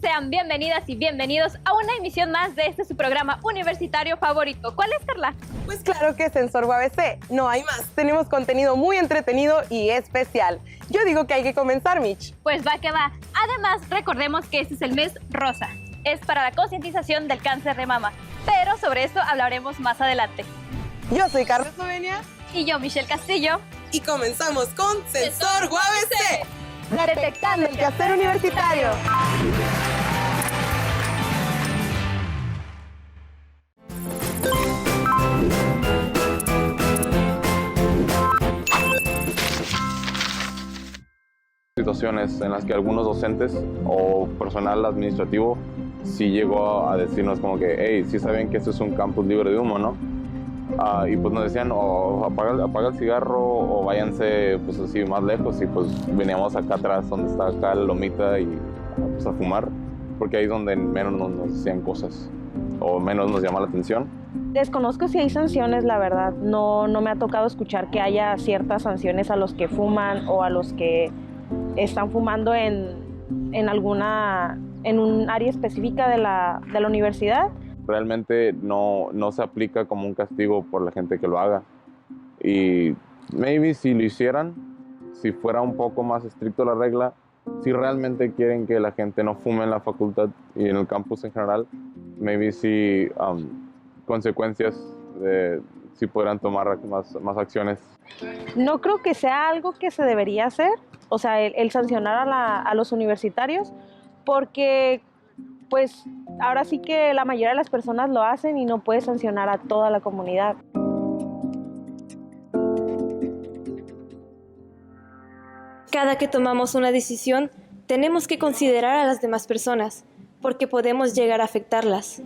Sean bienvenidas y bienvenidos a una emisión más de este su programa universitario favorito. ¿Cuál es, Carla? Pues claro que es Sensor UABC. No hay más. Tenemos contenido muy entretenido y especial. Yo digo que hay que comenzar, Mitch. Pues va que va. Además, recordemos que este es el mes rosa. Es para la concientización del cáncer de mama. Pero sobre esto hablaremos más adelante. Yo soy Carla Eslovenia. Y yo, Michelle Castillo. Y comenzamos con Sensor UABC. Detectando el quehacer universitario. Situaciones en las que algunos docentes o personal administrativo sí llegó a decirnos como que, hey, sí saben que esto es un campus libre de humo, ¿no? Y pues nos decían, o apaga el cigarro o váyanse pues así más lejos, y pues veníamos acá atrás donde está acá la lomita y pues a fumar, porque ahí es donde menos nos decían cosas o menos nos llama la atención. Desconozco si hay sanciones, la verdad. No me ha tocado escuchar que haya ciertas sanciones a los que fuman o a los que están fumando en un área específica de la universidad. Realmente no se aplica como un castigo por la gente que lo haga. Y maybe si lo hicieran, si fuera un poco más estricto la regla, si realmente quieren que la gente no fume en la facultad y en el campus en general, maybe si consecuencias si podrán tomar más acciones. No creo que sea algo que se debería hacer, o sea, el sancionar a los universitarios, porque pues ahora sí que la mayoría de las personas lo hacen y no puedes sancionar a toda la comunidad. Cada que tomamos una decisión, tenemos que considerar a las demás personas, porque podemos llegar a afectarlas.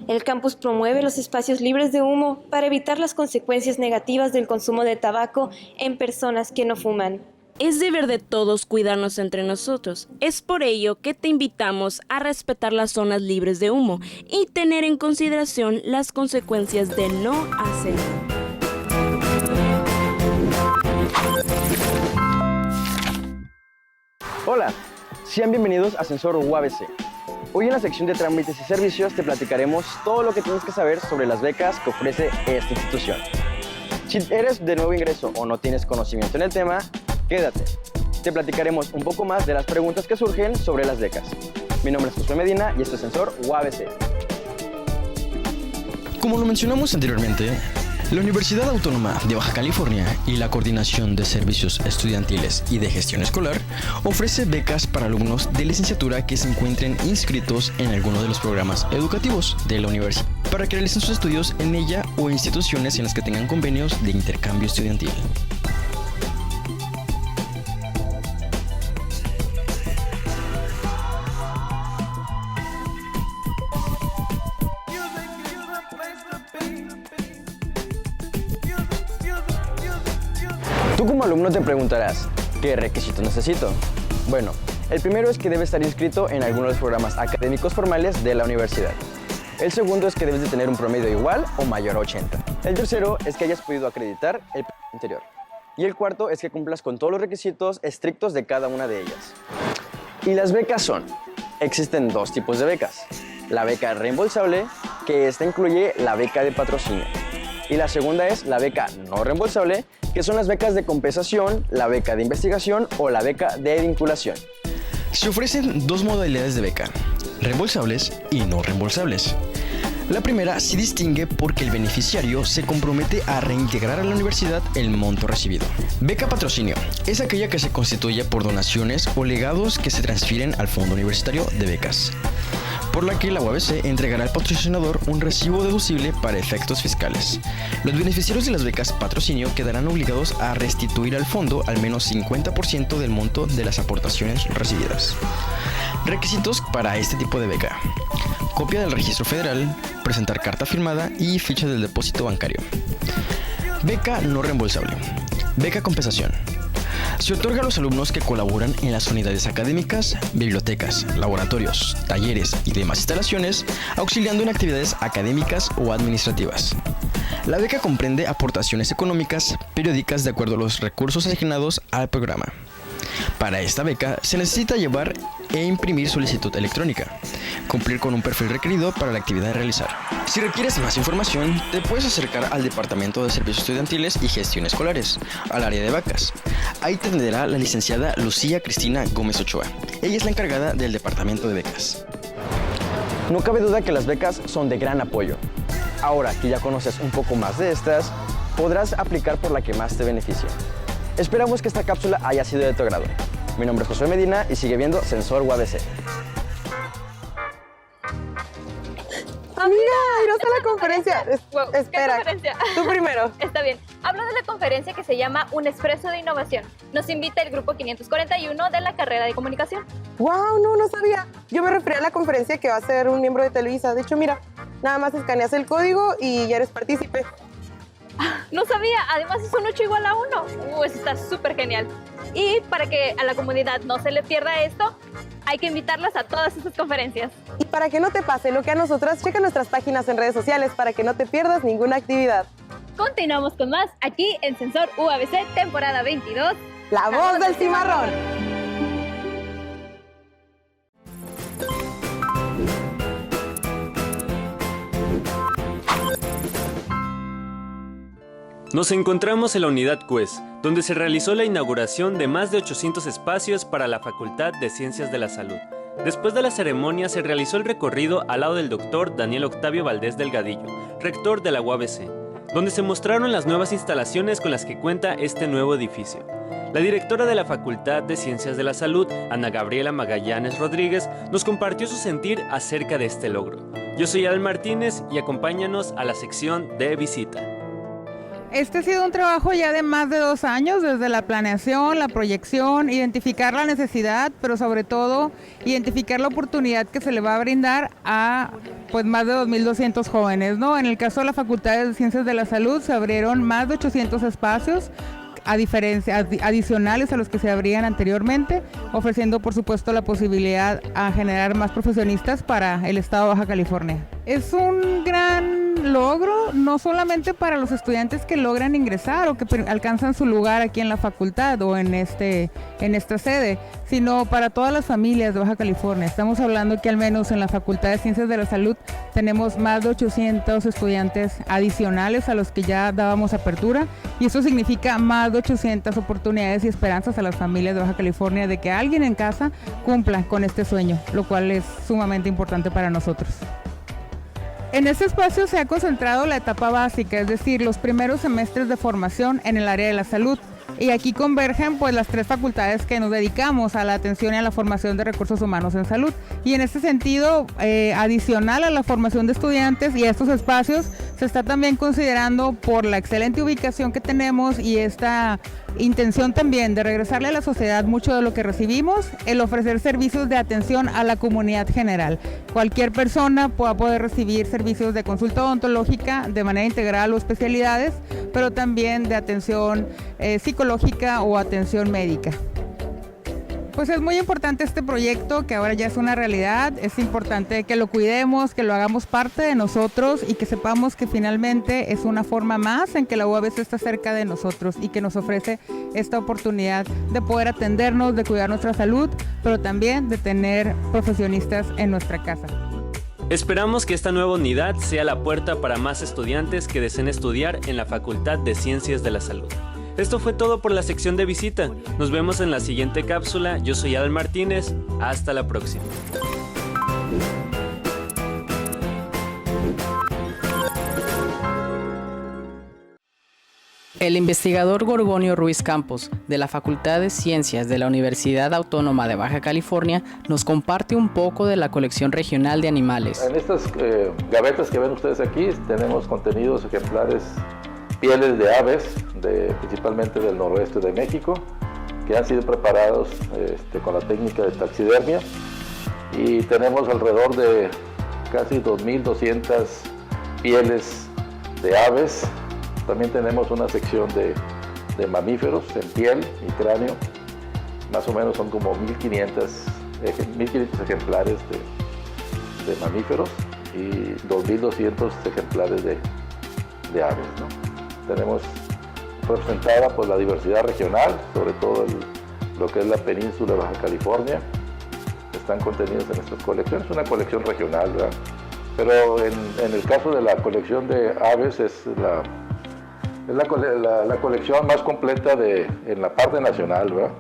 El campus promueve los espacios libres de humo para evitar las consecuencias negativas del consumo de tabaco en personas que no fuman. Es deber de todos cuidarnos entre nosotros. Es por ello que te invitamos a respetar las zonas libres de humo y tener en consideración las consecuencias de no hacerlo. Hola, sean bienvenidos a Sensor UABC. Hoy en la sección de trámites y servicios te platicaremos todo lo que tienes que saber sobre las becas que ofrece esta institución. Si eres de nuevo ingreso o no tienes conocimiento en el tema, quédate. Te platicaremos un poco más de las preguntas que surgen sobre las becas. Mi nombre es Josué Medina y esto es Sensor UABC. Como lo mencionamos anteriormente, la Universidad Autónoma de Baja California y la Coordinación de Servicios Estudiantiles y de Gestión Escolar ofrece becas para alumnos de licenciatura que se encuentren inscritos en alguno de los programas educativos de la universidad para que realicen sus estudios en ella o instituciones en las que tengan convenios de intercambio estudiantil. Tú como alumno te preguntarás, ¿qué requisitos necesito? Bueno, el primero es que debes estar inscrito en alguno de los programas académicos formales de la universidad. El segundo es que debes de tener un promedio igual o mayor a 80. El tercero es que hayas podido acreditar el anterior. Y el cuarto es que cumplas con todos los requisitos estrictos de cada una de ellas. Y las becas son, existen dos tipos de becas. La beca reembolsable, que esta incluye la beca de patrocinio. Y la segunda es la beca no reembolsable, que son las becas de compensación, la beca de investigación o la beca de vinculación. Se ofrecen dos modalidades de beca, reembolsables y no reembolsables. La primera se distingue porque el beneficiario se compromete a reintegrar a la universidad el monto recibido. Beca patrocinio es aquella que se constituye por donaciones o legados que se transfieren al Fondo Universitario de Becas, por la que la UABC entregará al patrocinador un recibo deducible para efectos fiscales. Los beneficiarios de las becas patrocinio quedarán obligados a restituir al fondo al menos 50% del monto de las aportaciones recibidas. Requisitos para este tipo de beca. copia del registro federal, presentar carta firmada y ficha del depósito bancario. Beca no reembolsable. Beca compensación. Se otorga a los alumnos que colaboran en las unidades académicas, bibliotecas, laboratorios, talleres y demás instalaciones, auxiliando en actividades académicas o administrativas. La beca comprende aportaciones económicas periódicas de acuerdo a los recursos asignados al programa. Para esta beca se necesita llevar e imprimir solicitud electrónica, cumplir con un perfil requerido para la actividad a realizar. Si requieres más información, te puedes acercar al Departamento de Servicios Estudiantiles y Gestión Escolares, al área de becas. Ahí te atenderá la licenciada Lucía Cristina Gómez Ochoa. Ella es la encargada del Departamento de Becas. No cabe duda que las becas son de gran apoyo. Ahora que ya conoces un poco más de estas, podrás aplicar por la que más te beneficie. Esperamos que esta cápsula haya sido de tu agrado. Mi nombre es Josué Medina y sigue viendo Sensor UABC. Amiga, irás a la conferencia. Wow, ¿qué Espera, conferencia? tú primero. Está bien. Hablo de la conferencia que se llama Un Expreso de Innovación. Nos invita el grupo 541 de la carrera de comunicación. Wow, no sabía. Yo me refería a la conferencia que va a ser un miembro de Televisa. De hecho, mira, nada más escaneas el código y ya eres partícipe. No sabía, además es un 8 igual a 1. Eso está súper genial. Y para que a la comunidad no se le pierda esto, hay que invitarlas a todas estas conferencias. Y para que no te pase lo que a nosotras, checa nuestras páginas en redes sociales para que no te pierdas ninguna actividad. Continuamos con más aquí en Sensor UABC, temporada 22. La voz del cimarrón. Nos encontramos en la unidad CUES, donde se realizó la inauguración de más de 800 espacios para la Facultad de Ciencias de la Salud. Después de la ceremonia se realizó el recorrido al lado del doctor Daniel Octavio Valdés Delgadillo, rector de la UABC, donde se mostraron las nuevas instalaciones con las que cuenta este nuevo edificio. La directora de la Facultad de Ciencias de la Salud, Ana Gabriela Magallanes Rodríguez, nos compartió su sentir acerca de este logro. Yo soy Al Martínez y acompáñanos a la sección de visita. Este ha sido un trabajo ya de más de 2 años, desde la planeación, la proyección, identificar la necesidad, pero sobre todo identificar la oportunidad que se le va a brindar a pues más de 2.200 jóvenes, ¿no? En el caso de la Facultad de Ciencias de la Salud se abrieron más de 800 espacios adicionales a los que se abrían anteriormente, ofreciendo por supuesto la posibilidad a generar más profesionistas para el estado de Baja California. Es un gran logro, no solamente para los estudiantes que logran ingresar o que alcanzan su lugar aquí en la facultad o en esta sede, sino para todas las familias de Baja California. Estamos hablando que al menos en la Facultad de Ciencias de la Salud tenemos más de 800 estudiantes adicionales a los que ya dábamos apertura, y eso significa más de 800 oportunidades y esperanzas a las familias de Baja California de que alguien en casa cumpla con este sueño, lo cual es sumamente importante para nosotros. En este espacio se ha concentrado la etapa básica, es decir, los primeros semestres de formación en el área de la salud. Y aquí convergen pues las 3 facultades que nos dedicamos a la atención y a la formación de recursos humanos en salud. Y en este sentido, adicional a la formación de estudiantes y a estos espacios, se está también considerando, por la excelente ubicación que tenemos y esta intención también de regresarle a la sociedad mucho de lo que recibimos, el ofrecer servicios de atención a la comunidad general. Cualquier persona pueda poder recibir servicios de consulta odontológica de manera integral o especialidades, pero también de atención psicológica o atención médica. Pues es muy importante este proyecto que ahora ya es una realidad. Es importante que lo cuidemos, que lo hagamos parte de nosotros y que sepamos que finalmente es una forma más en que la UABC está cerca de nosotros y que nos ofrece esta oportunidad de poder atendernos, de cuidar nuestra salud, pero también de tener profesionistas en nuestra casa. Esperamos que esta nueva unidad sea la puerta para más estudiantes que deseen estudiar en la Facultad de Ciencias de la Salud. Esto fue todo por la sección de visita. Nos vemos en la siguiente cápsula. Yo soy Adal Martínez. Hasta la próxima. El investigador Gorgonio Ruiz Campos, de la Facultad de Ciencias de la Universidad Autónoma de Baja California, nos comparte un poco de la colección regional de animales. En estas gavetas que ven ustedes aquí tenemos contenidos ejemplares, pieles de aves, principalmente del noroeste de México, que han sido preparados con la técnica de taxidermia, y tenemos alrededor de casi 2.200 pieles de aves. También tenemos una sección de mamíferos en piel y cráneo. Más o menos son como 1.500 ejemplares de mamíferos y 2.200 ejemplares de aves, ¿no? Tenemos representada por la diversidad regional, sobre todo lo que es la península de Baja California. Están contenidos en estas colecciones, es una colección regional, ¿verdad? Pero en el caso de la colección de aves es la colección más completa en la parte nacional, ¿verdad?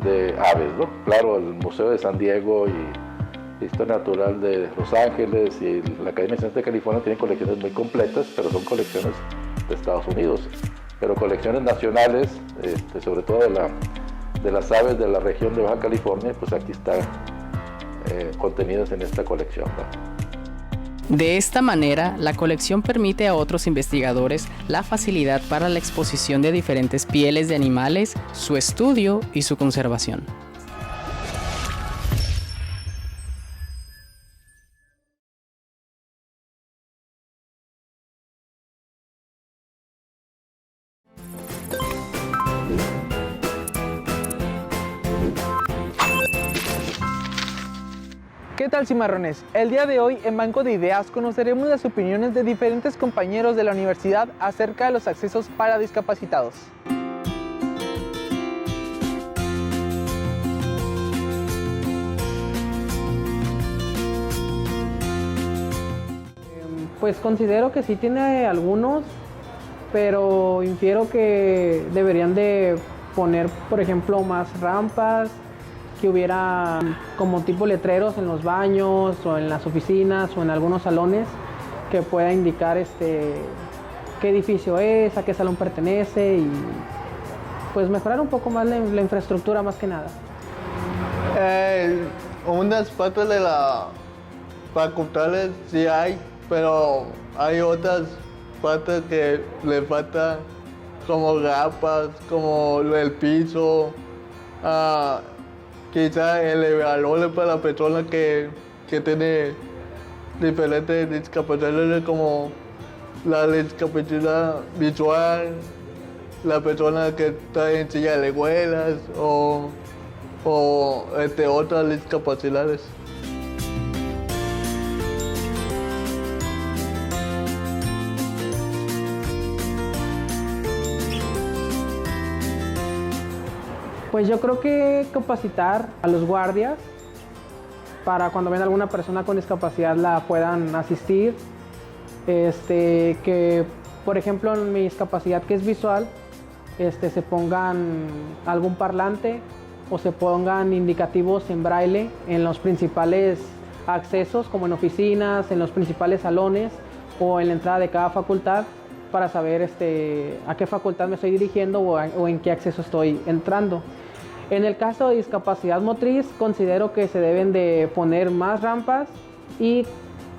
De aves, ¿no? Claro, el Museo de San Diego y Historia Natural de Los Ángeles y la Academia de Ciencias de California tienen colecciones muy completas, pero son colecciones de Estados Unidos. Pero colecciones nacionales, sobre todo de las aves de la región de Baja California, pues aquí están contenidas en esta colección, ¿no? De esta manera, la colección permite a otros investigadores la facilidad para la exposición de diferentes pieles de animales, su estudio y su conservación. ¿Qué tal, cimarrones? El día de hoy en Banco de Ideas conoceremos las opiniones de diferentes compañeros de la universidad acerca de los accesos para discapacitados. Pues considero que sí tiene algunos, pero infiero que deberían de poner, por ejemplo, más rampas, que hubiera como tipo letreros en los baños o en las oficinas o en algunos salones que pueda indicar qué edificio es, a qué salón pertenece y pues mejorar un poco más la infraestructura más que nada. Unas partes de la facultades sí hay, pero hay otras partes que le falta como grapas, como el piso, quizá el elevador para la persona que tiene diferentes discapacidades como la discapacidad visual, la persona que está en silla de ruedas o otras discapacidades. Pues yo creo que capacitar a los guardias para cuando ven a alguna persona con discapacidad la puedan asistir. Que, por ejemplo, en mi discapacidad que es visual, se pongan algún parlante o se pongan indicativos en braille en los principales accesos, como en oficinas, en los principales salones o en la entrada de cada facultad, para saber a qué facultad me estoy dirigiendo o en qué acceso estoy entrando. En el caso de discapacidad motriz, considero que se deben de poner más rampas y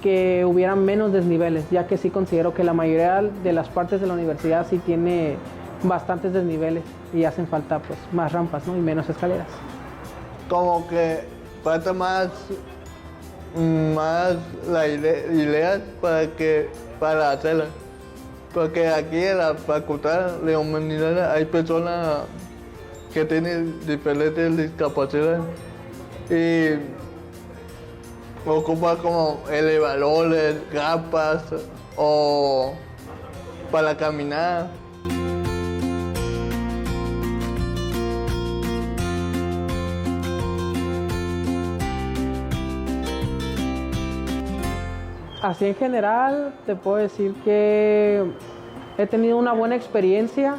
que hubieran menos desniveles, ya que sí considero que la mayoría de las partes de la universidad sí tiene bastantes desniveles y hacen falta pues más rampas, ¿no? Y menos escaleras. Como que falta más la idea para hacerla. Porque aquí en la facultad de humanidades hay personas que tienen diferentes discapacidades y ocupa como elevadores, rampas o para caminar. Así en general te puedo decir que he tenido una buena experiencia.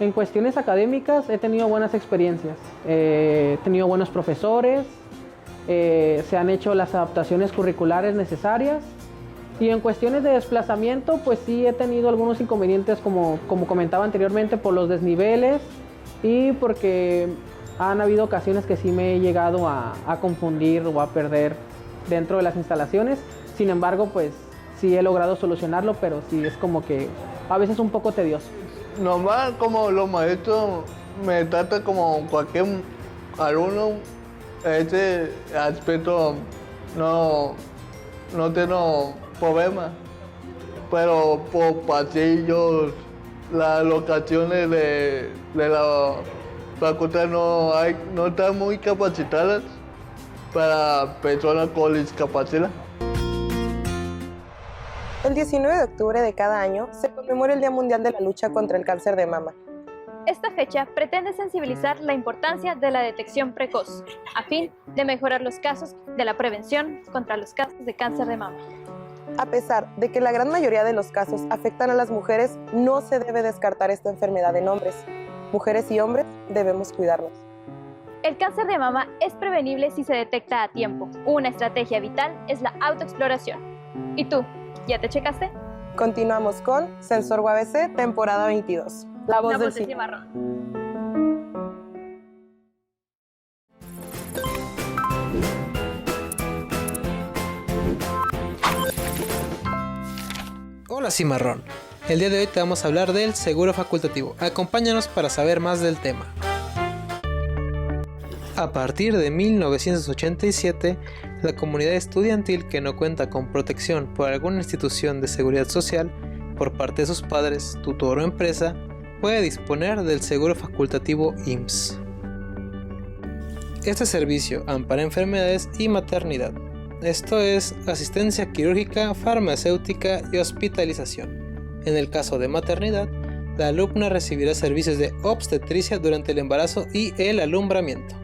En cuestiones académicas he tenido buenas experiencias. He tenido buenos profesores, se han hecho las adaptaciones curriculares necesarias. Y en cuestiones de desplazamiento, pues sí he tenido algunos inconvenientes como comentaba anteriormente por los desniveles y porque han habido ocasiones que sí me he llegado a confundir o a perder dentro de las instalaciones. Sin embargo, pues sí he logrado solucionarlo, pero sí es como que a veces un poco tedioso. Normal, como los maestros me tratan como cualquier alumno, ese aspecto no no tengo problema. Pero por pasillos, las locaciones de la facultad no están muy capacitadas para personas con discapacidad. El 19 de octubre de cada año se conmemora el Día Mundial de la Lucha contra el Cáncer de Mama. Esta fecha pretende sensibilizar la importancia de la detección precoz, a fin de mejorar los casos de la prevención contra los casos de cáncer de mama. A pesar de que la gran mayoría de los casos afectan a las mujeres, no se debe descartar esta enfermedad en hombres. Mujeres y hombres debemos cuidarnos. El cáncer de mama es prevenible si se detecta a tiempo. Una estrategia vital es la autoexploración. ¿Y tú? ¿Ya te checaste? Continuamos con Sensor UABC, temporada 22. La voz del cimarrón. Hola Cimarrón, el día de hoy te vamos a hablar del seguro facultativo. Acompáñanos para saber más del tema. A partir de 1987, la comunidad estudiantil que no cuenta con protección por alguna institución de seguridad social por parte de sus padres, tutor o empresa, puede disponer del seguro facultativo IMSS. Este servicio ampara enfermedades y maternidad. Esto es asistencia quirúrgica, farmacéutica y hospitalización. En el caso de maternidad, la alumna recibirá servicios de obstetricia durante el embarazo y el alumbramiento.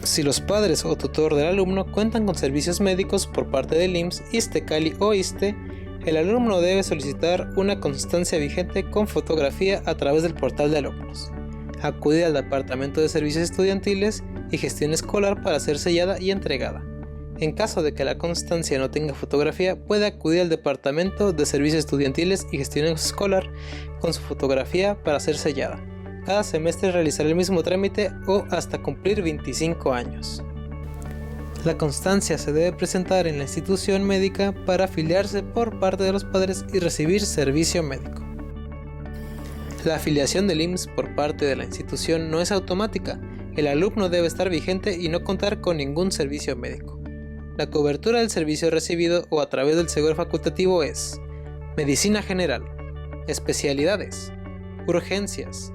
Si los padres o tutor del alumno cuentan con servicios médicos por parte del IMSS, ISSSTE-CALI o ISSSTE, el alumno debe solicitar una constancia vigente con fotografía a través del portal de alumnos. Acude al Departamento de Servicios Estudiantiles y Gestión Escolar para ser sellada y entregada. En caso de que la constancia no tenga fotografía, puede acudir al Departamento de Servicios Estudiantiles y Gestión Escolar con su fotografía para ser sellada. Cada semestre realizará el mismo trámite o hasta cumplir 25 años. La constancia se debe presentar en la institución médica para afiliarse por parte de los padres y recibir servicio médico. La afiliación del IMSS por parte de la institución no es automática. El alumno debe estar vigente y no contar con ningún servicio médico. La cobertura del servicio recibido o a través del seguro facultativo es medicina general, especialidades, urgencias,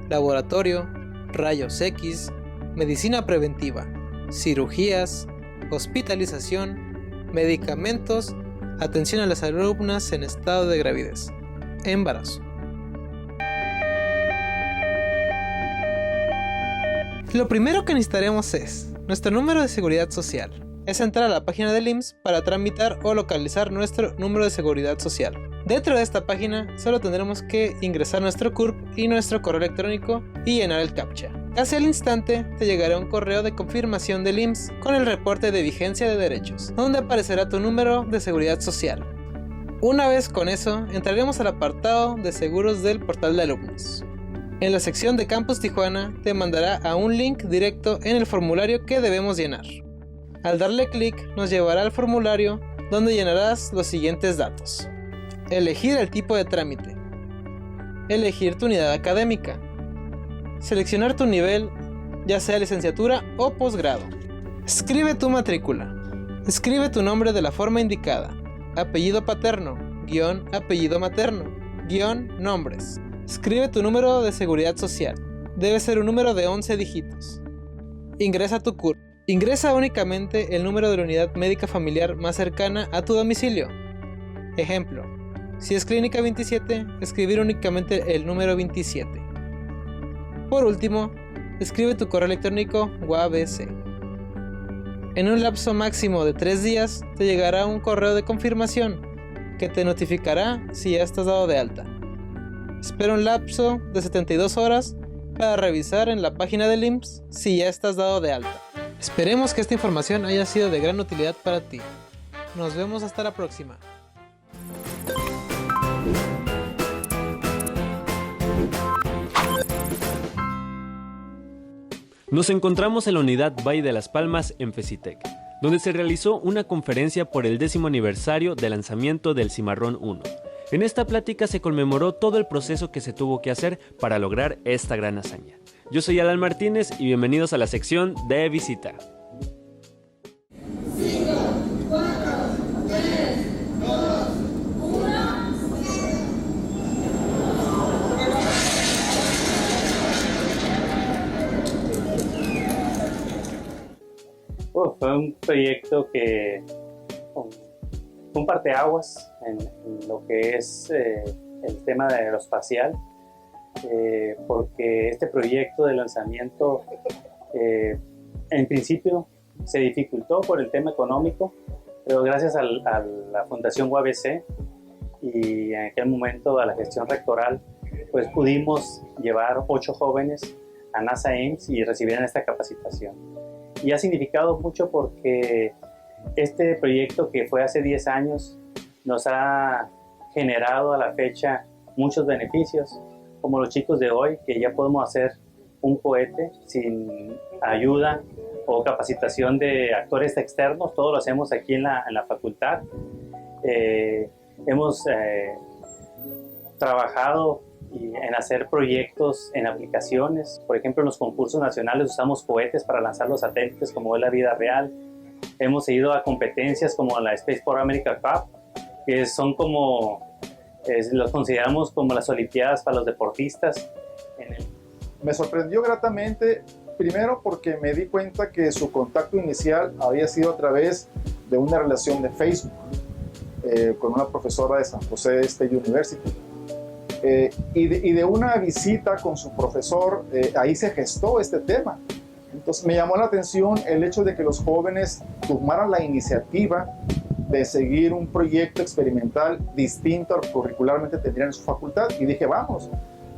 laboratorio, rayos X, medicina preventiva, cirugías, hospitalización, medicamentos, atención a las alumnas en estado de gravidez, embarazo. Lo primero que necesitaremos es nuestro número de seguridad social. Es entrar a la página del IMSS para tramitar o localizar nuestro número de seguridad social. Dentro de esta página solo tendremos que ingresar nuestro CURP y nuestro correo electrónico y llenar el CAPTCHA. Casi al instante te llegará un correo de confirmación del IMSS con el reporte de vigencia de derechos, donde aparecerá tu número de seguridad social. Una vez con eso, entraremos al apartado de seguros del portal de alumnos. En la sección de Campus Tijuana te mandará a un link directo en el formulario que debemos llenar. Al darle clic nos llevará al formulario donde llenarás los siguientes datos. Elegir el tipo de trámite. Elegir tu unidad académica. Seleccionar tu nivel, ya sea licenciatura o posgrado. Escribe tu matrícula. Escribe tu nombre de la forma indicada. Apellido paterno, _ apellido materno, _ nombres. Escribe tu número de seguridad social. Debe ser un número de 11 dígitos. Ingresa tu CURP. Ingresa únicamente el número de la unidad médica familiar más cercana a tu domicilio. Ejemplo, si es Clínica 27, escribir únicamente el número 27. Por último, escribe tu correo electrónico UABC. En un lapso máximo de 3 días te llegará un correo de confirmación que te notificará si ya estás dado de alta. Espera un lapso de 72 horas para revisar en la página del IMSS si ya estás dado de alta. Esperemos que esta información haya sido de gran utilidad para ti. Nos vemos hasta la próxima. Nos encontramos en la unidad Valle de las Palmas en FECITEC, donde se realizó una conferencia por el 10º aniversario del lanzamiento del Cimarrón 1. En esta plática se conmemoró todo el proceso que se tuvo que hacer para lograr esta gran hazaña. Yo soy Alan Martínez y bienvenidos a la sección de visita. 5, fue un proyecto que fue un parteaguas en lo que es el tema de aeroespacial, porque este proyecto de lanzamiento en principio se dificultó por el tema económico, pero gracias a la Fundación UABC y en aquel momento a la gestión rectoral, pues pudimos llevar 8 jóvenes a NASA Ames y recibieron esta capacitación. Y ha significado mucho porque este proyecto, que fue hace 10 años, nos ha generado a la fecha muchos beneficios, como los chicos de hoy, que ya podemos hacer un cohete sin ayuda o capacitación de actores externos. Todo lo hacemos aquí en la facultad. Hemos trabajado en hacer proyectos en aplicaciones. Por ejemplo, en los concursos nacionales usamos cohetes para lanzar los satélites, como es la vida real. Hemos ido a competencias como la Space for America Cup, que son como, los consideramos como las olimpiadas para los deportistas. Me sorprendió gratamente, primero porque me di cuenta que su contacto inicial había sido a través de una relación de Facebook con una profesora de San José State University. Y de una visita con su profesor, ahí se gestó este tema. Entonces me llamó la atención el hecho de que los jóvenes tomaran la iniciativa de seguir un proyecto experimental distinto al que curricularmente tendrían en su facultad, y dije, vamos.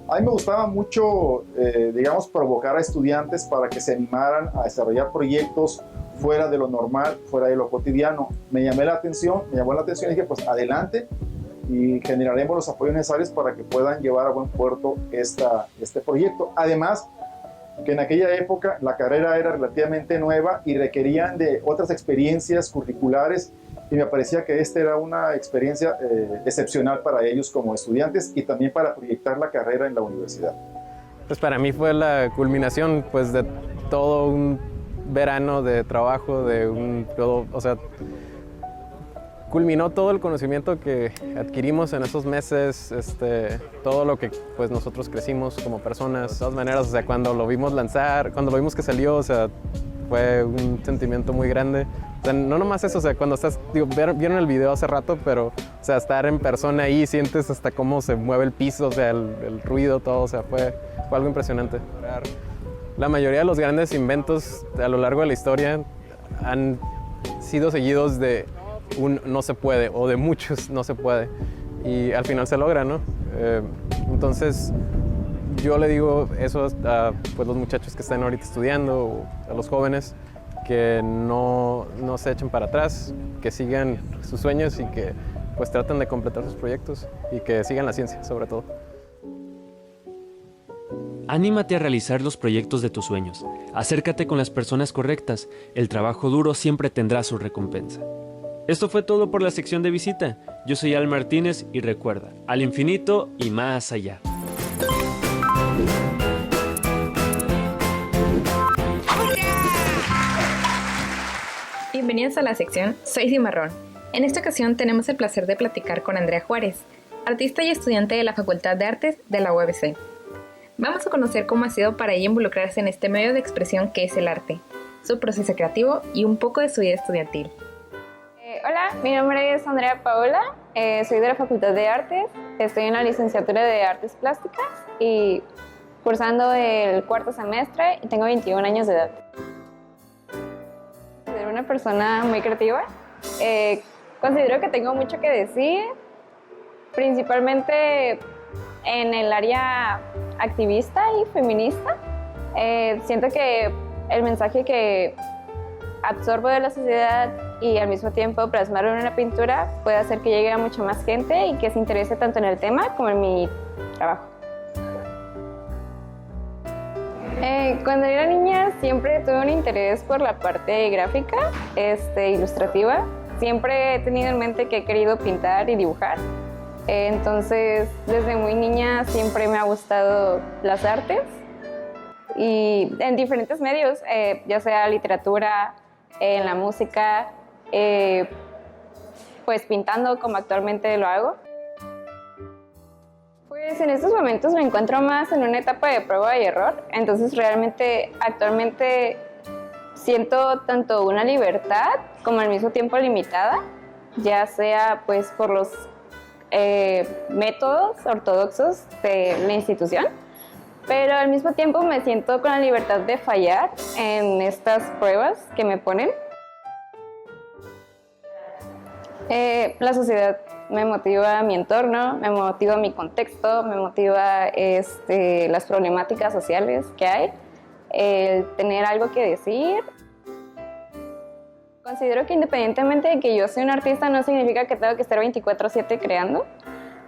A mí me gustaba mucho, digamos, provocar a estudiantes para que se animaran a desarrollar proyectos fuera de lo normal, fuera de lo cotidiano. Me llamó la atención y dije, pues adelante, y generaremos los apoyos necesarios para que puedan llevar a buen puerto este proyecto. Además, que en aquella época la carrera era relativamente nueva y requerían de otras experiencias curriculares, y me parecía que esta era una experiencia excepcional para ellos como estudiantes y también para proyectar la carrera en la universidad. Pues para mí fue la culminación, pues, de todo un verano de trabajo, culminó todo el conocimiento que adquirimos en esos meses, todo lo que pues nosotros crecimos como personas. De todas maneras, o sea, cuando lo vimos lanzar, cuando lo vimos que salió, o sea, fue un sentimiento muy grande. O sea, no nomás eso, o sea, cuando estás, vieron el video hace rato, pero, o sea, estar en persona ahí, sientes hasta cómo se mueve el piso, o sea, el ruido, todo, o sea, fue algo impresionante. La mayoría de los grandes inventos a lo largo de la historia han sido seguidos de un no se puede, o de muchos no se puede, y al final se logra, ¿no? Entonces, yo le digo eso a pues, los muchachos que están ahorita estudiando, o a los jóvenes, que no se echen para atrás, que sigan sus sueños y que pues traten de completar sus proyectos y que sigan la ciencia, sobre todo. Anímate a realizar los proyectos de tus sueños. Acércate con las personas correctas. El trabajo duro siempre tendrá su recompensa. Esto fue todo por la sección de visita. Yo soy Al Martínez y recuerda, al infinito y más allá. Bienvenidos a la sección Soy Cimarrón. En esta ocasión tenemos el placer de platicar con Andrea Juárez, artista y estudiante de la Facultad de Artes de la UABC. Vamos a conocer cómo ha sido para ella involucrarse en este medio de expresión que es el arte, su proceso creativo y un poco de su vida estudiantil. Hola, mi nombre es Andrea Paola, soy de la Facultad de Artes, estoy en la licenciatura de Artes Plásticas y cursando el 4º semestre y tengo 21 años de edad. Soy una persona muy creativa, considero que tengo mucho que decir, principalmente en el área activista y feminista. Siento que el mensaje que absorbo de la sociedad y al mismo tiempo plasmarlo en una pintura puede hacer que llegue a mucha más gente y que se interese tanto en el tema como en mi trabajo. Cuando era niña siempre tuve un interés por la parte gráfica, ilustrativa. Siempre he tenido en mente que he querido pintar y dibujar. Entonces, desde muy niña siempre me ha gustado las artes y en diferentes medios, ya sea literatura, en la música, pues pintando como actualmente lo hago. Pues en estos momentos me encuentro más en una etapa de prueba y error, entonces realmente actualmente siento tanto una libertad como al mismo tiempo limitada, ya sea pues por los métodos ortodoxos de la institución, pero al mismo tiempo me siento con la libertad de fallar en estas pruebas que me ponen. La sociedad me motiva mi entorno, me motiva mi contexto, me motiva las problemáticas sociales que hay, el tener algo que decir. Considero que independientemente de que yo soy un artista no significa que tengo que estar 24/7 creando.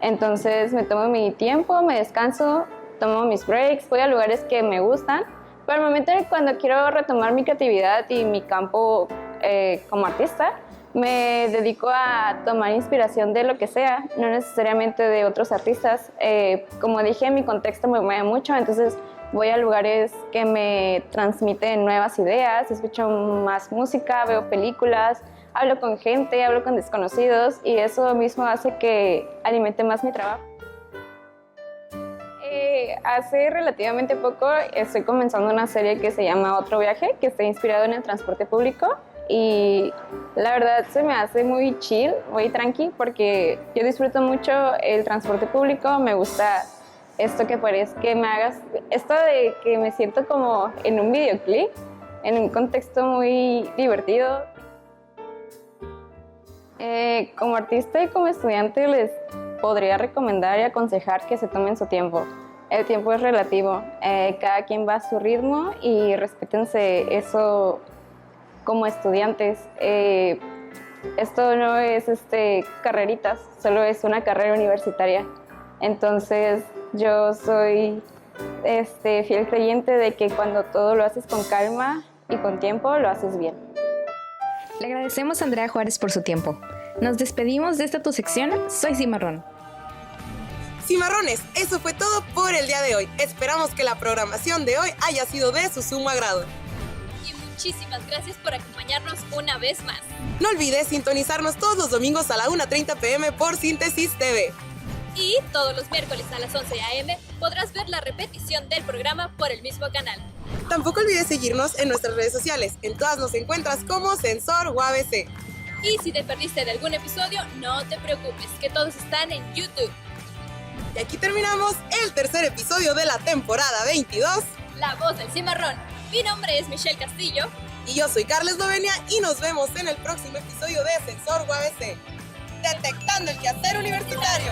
Entonces me tomo mi tiempo, me descanso, tomo mis breaks, voy a lugares que me gustan. Pero al momento en cuando quiero retomar mi creatividad y mi campo como artista, me dedico a tomar inspiración de lo que sea, no necesariamente de otros artistas. Como dije, mi contexto me mueve mucho, entonces voy a lugares que me transmiten nuevas ideas, escucho más música, veo películas, hablo con gente, hablo con desconocidos y eso mismo hace que alimente más mi trabajo. Hace relativamente poco estoy comenzando una serie que se llama Otro Viaje, que está inspirado en el transporte público. Y la verdad se me hace muy chill, muy tranqui, porque yo disfruto mucho el transporte público, me gusta esto que parece que me hagas, esto de que me siento como en un videoclip, en un contexto muy divertido. Como artista y como estudiante les podría recomendar y aconsejar que se tomen su tiempo. El tiempo es relativo, cada quien va a su ritmo y respétense eso. Como estudiantes, esto no es carreritas, solo es una carrera universitaria. Entonces yo soy fiel creyente de que cuando todo lo haces con calma y con tiempo, lo haces bien. Le agradecemos a Andrea Juárez por su tiempo. Nos despedimos de esta tu sección, Soy Cimarrón. Cimarrones, eso fue todo por el día de hoy. Esperamos que la programación de hoy haya sido de su sumo agrado. Muchísimas gracias por acompañarnos una vez más. No olvides sintonizarnos todos los domingos a la 1:30 p.m. por Síntesis TV. Y todos los miércoles a las 11 a.m. podrás ver la repetición del programa por el mismo canal. Tampoco olvides seguirnos en nuestras redes sociales. En todas nos encuentras como Sensor UABC. Y si te perdiste de algún episodio, no te preocupes, que todos están en YouTube. Y aquí terminamos el tercer episodio de la temporada 22. La voz del cimarrón. Mi nombre es Michelle Castillo. Y yo soy Carla Eslovenia y nos vemos en el próximo episodio de Sensor UABC. Detectando el quehacer universitario.